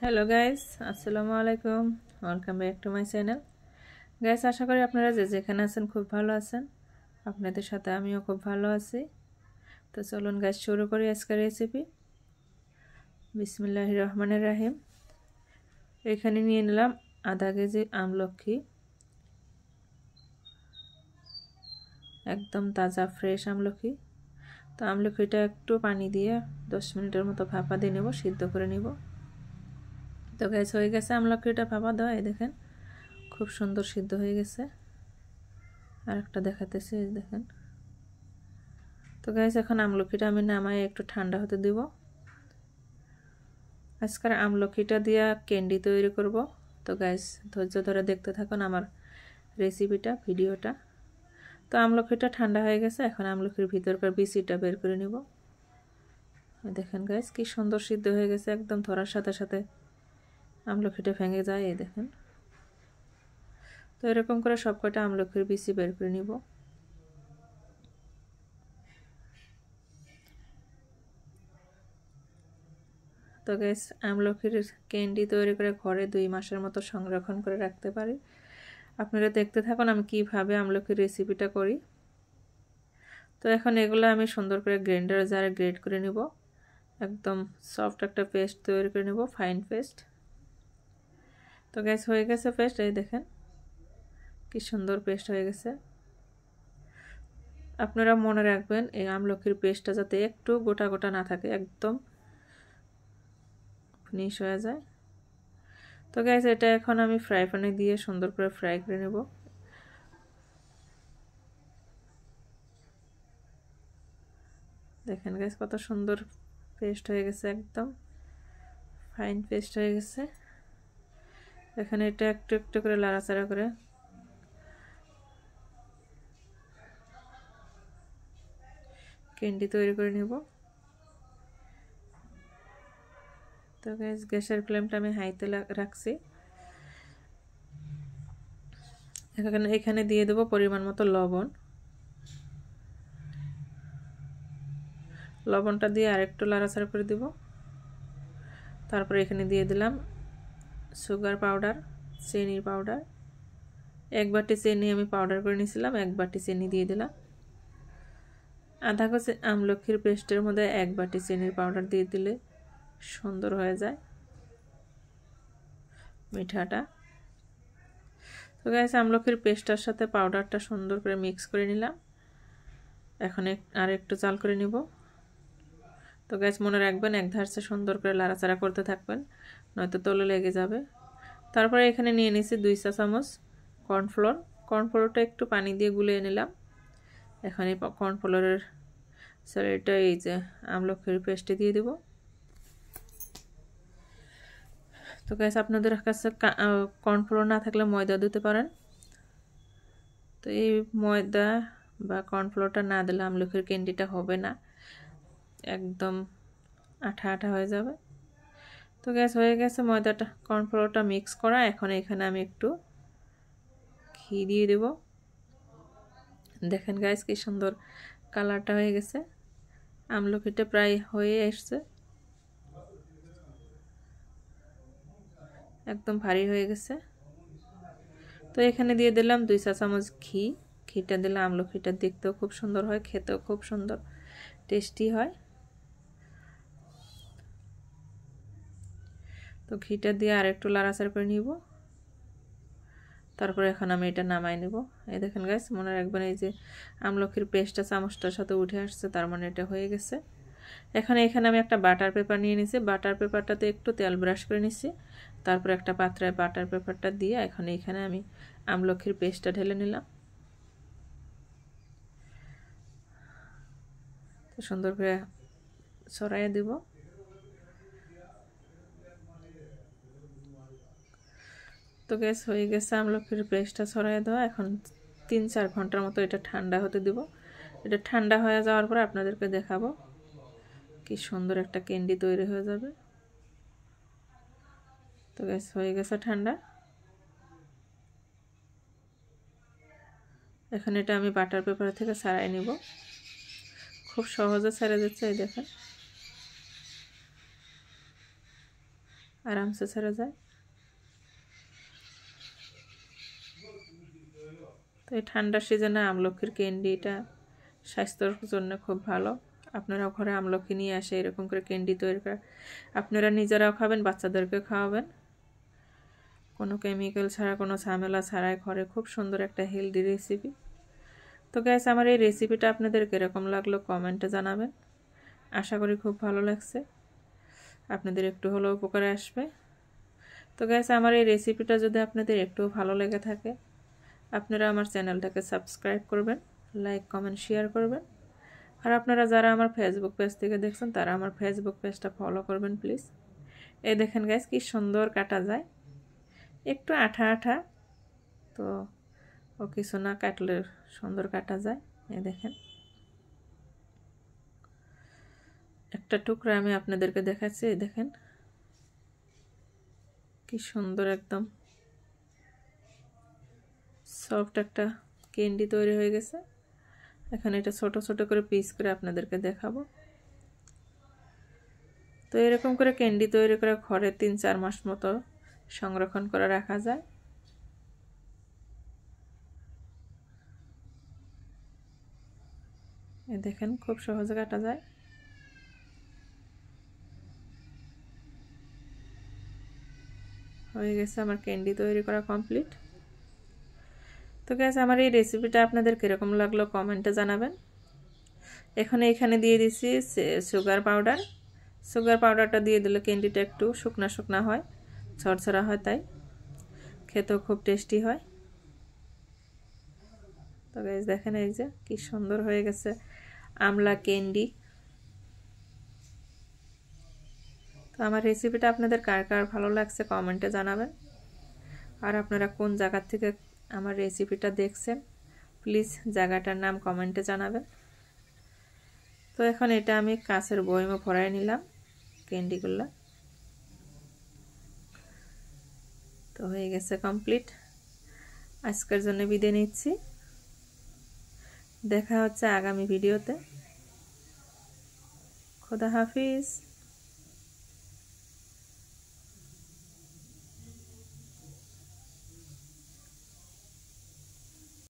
Hello guys, আসসালামু আলাইকুম। Welcome back to my channel. Guys, আশা করি আপনারা যে যেখানে আছেন খুব ভালো আছেন। আপনাদের সাথে আমিও খুব ভালো আছি। তো চলুন গাইস, শুরু করি আজকের রেসিপি। বিসমিল্লাহির রহমানির রহিম। এখানে নিয়ে নিলাম আধা কেজি আমলকি, একদম তাজা ফ্রেশ আমলকি। তো আমলকিটা একটু পানি দিয়ে 10 মিনিটের মতো ভাপা দিয়ে নেব, সিদ্ধ করে নেব। তো গাইস, হয়ে গেছে আমলকিটা ভাপা দেওয়া। এই দেখেন খুব সুন্দর সিদ্ধ হয়ে গেছে। আর একটা দেখাতেছি, দেখেন। তো গাইস, এখন আমলকিটা আমি নামাই একটু ঠান্ডা হতে দিব। আজকের আমলকিটা দিয়া ক্যান্ডি তৈরি করব। তো গাইস, ধৈর্য ধরে দেখতে থাকুন আমার রেসিপিটা, ভিডিওটা। তো আমলকিটা ঠান্ডা হয়ে গেছে, এখন আমলকির ভিতরকার বিচিটা বের করে নিব। দেখেন গাইস, কি সুন্দর সিদ্ধ হয়ে গেছে, একদম ধরার সাথে সাথে আমলকিটা ভেঙে যায়। এই দেখেন। তো এরকম করে সবকটা আমলকির বিচি বের করে নিব। তো গাইস, আমলকির ক্যান্ডি তৈরি করে ঘরে 2 মাসের মতো সংরক্ষণ করে রাখতে পারি। আপনারা দেখতে থাকুন আমি কিভাবে আমলকির রেসিপিটা করি। তো এখন এগুলো আমি সুন্দর করে গ্রাইন্ডার জারে গ্রেট করে নিব। একদম সফট একটা পেস্ট তৈরি করে নিব, ফাইন পেস্ট। তো গাইস, হয়ে গেছে পেস্ট। এই দেখেন কি সুন্দর পেস্ট হয়ে গেছে। আপনারা মনে রাখবেন এই আমলকির পেস্টটা যাতে একটু গোটা গোটা না থাকে, একদম ফিনিশ হয়ে যায়। তো গাইস, এটা এখন আমি ফ্রাই প্যানে দিয়ে সুন্দর করে ফ্রাই করে নেব। দেখেন গাইস, কত সুন্দর পেস্ট হয়ে গেছে, একদম ফাইন পেস্ট হয়ে গেছে। এখানে এটা একটু একটু করে লাড়াচাড়া করে ক্যান্ডি তৈরি করে নেব। তো গাইস, গ্যাসের ফ্লেমটা আমি হাইতে রাখছি। এখানে দিয়ে দেব পরিমাণ মতো লবণ। লবণটা দিয়ে আরেকটু লাড়াচাড়া করে দেব। তারপরে এখানে দিয়ে দিলাম সুগার পাউডার, চিনির পাউডার। 1 বাটি চিনি আমি পাউডার করে নিয়েছিলাম, 1 বাটি চিনি দিয়ে দিলাম। আধা কেজি আমলকির পেস্টের মধ্যে 1 বাটি চিনির পাউডার দিয়ে দিলে সুন্দর হয়ে যায় মিঠাটা। তো গাইস, আমলকির পেস্টটার সাথে পাউডারটা সুন্দর করে মিক্স করে নিলাম। এখন আর একটু জাল করে নিব। তো গাইস, মনে রাখবেন এক ধারসে সুন্দর করে লাড়াচাড়া করতে থাকবেন, নয়তো তলে লেগে যাবে। তারপরে এখানে নিয়ে নিয়েছি 2 চা চামচ কর্নফ্লোর। কর্নফ্লোরটা একটু পানি দিয়ে গুলিয়ে নিলাম। এখন এই কর্নফ্লোরের স্যালাডটা এই যে আমলকির পেস্টে দিয়ে দেব। তো গাইস, আপনাদের কাছে কর্নফ্লোর না থাকলে ময়দা দিতে পারেন। তো এই ময়দা বা কর্নফ্লোরটা না দিলে আমলকির ক্যান্ডিটা হবে না, একদম আঠা আঠা হয়ে যাবে। তো গ্যাস, হয়ে গেছে ময়দাটা কর্নফ্লোরটা মিক্স করা। এখন এখানে আমি একটু ঘি দিয়ে দেব। দেখেন গাইস, কি সুন্দর কালারটা হয়ে গেছে। আমলকিটা প্রায় হয়ে আসছে, একদম ভারী হয়ে গেছে। তো এখানে দিয়ে দিলাম 2 চা চামচ ঘি। ঘিটা দিলে আমলকিটা দেখতেও খুব সুন্দর হয়, খেতেও খুব সুন্দর টেস্টি হয়। তো ঘিটা দিয়ে আর একটু লাড়াচাড়া করে নিব। তারপরে এখন আমি এটা নামাই নেব। এই দেখেন গাইস, মনে রাখবেন এই যে আমলকির পেস্টটা চামচটার সাথে উঠে আসছে, তার মানে এটা হয়ে গেছে। এখন এখানে আমি একটা বাটার পেপার নিয়ে নিয়েছি। বাটার পেপারটাতে একটু তেল ব্রাশ করে নিচ্ছি। তারপর একটা পাত্রে বাটার পেপারটা দিয়ে এখন এখানে আমি আমলকির পেস্টটা ঢেলে নিলাম। তো সুন্দর করে ছড়াইয়ে দিব। তো গ্যাস, হয়ে গেছে আমলকির পেস্টটা ছড়াইয়ে দেওয়া। এখন 3-4 ঘন্টার মতো এটা ঠান্ডা হতে দিব। এটা ঠান্ডা হয়ে যাওয়ার পর আপনাদেরকে দেখাবো কি সুন্দর একটা ক্যান্ডি তৈরি হয়ে যাবে। তো গ্যাস, হয়ে গেছে ঠান্ডা। এখন এটা আমি বাটার পেপার থেকে ছাড়াই নিব। খুব সহজে ছেড়ে যাচ্ছে, এই দেখেন। আরামসে ছেড়ে যায়। তো এই ঠান্ডার সিজনে আমলকির ক্যান্ডিটা স্বাস্থ্যের জন্য খুব ভালো। আপনারা ঘরে আমলকি নিয়ে আসে এরকম করে ক্যান্ডি তৈরি করে আপনারা নিজেরাও খাবেন, বাচ্চাদেরকে খাওয়াবেন। কোনো কেমিক্যাল ছাড়া, কোনো ঝামেলা ছাড়াই ঘরে খুব সুন্দর একটা হেলদি রেসিপি। তো গ্যাস আমার এই রেসিপিটা আপনাদের কীরকম লাগলো কমেন্টে জানাবেন। আশা করি খুব ভালো লাগছে, আপনাদের একটু হলেও উপকারে আসবে। তো গ্যাস আমার এই রেসিপিটা যদি আপনাদের একটু ভালো লেগে থাকে আপনারা আমার চ্যানেলটাকে সাবস্ক্রাইব করবেন, লাইক কমেন্ট শেয়ার করবেন। আর আপনারা যারা আমার ফেসবুক পেজ থেকে দেখছেন তারা আমার ফেসবুক পেজটা ফলো করবেন প্লিজ। এই দেখেন গ্যাস কি সুন্দর কাটা যায়, একটু আঠা আঠা, তো ও কিছু না কাটলে সুন্দর কাটা যায়। এই দেখেন একটা টুকরা আমি আপনাদেরকে দেখাচ্ছি। এই দেখেন কি সুন্দর একদম সফট একটা ক্যান্ডি তৈরি হয়ে গেছে। এখন এটা ছোট ছোট করে পিস করে আপনাদেরকে দেখাবো। তো এরকম করে ক্যান্ডি তৈরি করে ঘরে 3-4 মাস মতো সংরক্ষণ করে রাখা যায়। এই দেখেন খুব সহজে কাটা যায়। হয়ে গেছে আমার ক্যান্ডি তৈরি করা কমপ্লিট। তো গ্যাস আমার এই রেসিপিটা আপনাদের কীরকম লাগলো কমেন্টে জানাবেন। এখন এখানে দিয়ে দিচ্ছি সুগার পাউডার। সুগার পাউডারটা দিয়ে দিলে ক্যান্ডিটা একটু শুকনা শুকনা হয়, ঝরঝরা হয়, তাই খেতেও খুব টেস্টি হয়। তো গাইস দেখেন এই যে কি সুন্দর হয়ে গেছে আমলা ক্যান্ডি। তো আমার রেসিপিটা আপনাদের কার কার ভালো লাগছে কমেন্টে জানাবেন। আর আপনারা কোন জায়গা থেকে আমার রেসিপিটা দেখছেন প্লিজ জায়গাটার নাম কমেন্টে জানাবেন। তো এখন এটা আমি কাঁচের বয়মে ভরাই নিলাম ক্যান্ডিগুলো। তো হয়ে গেছে কমপ্লিট। আজকের জন্য বিদায় নিচ্ছি, দেখা হচ্ছে আগামী ভিডিওতে। খোদা হাফিজ।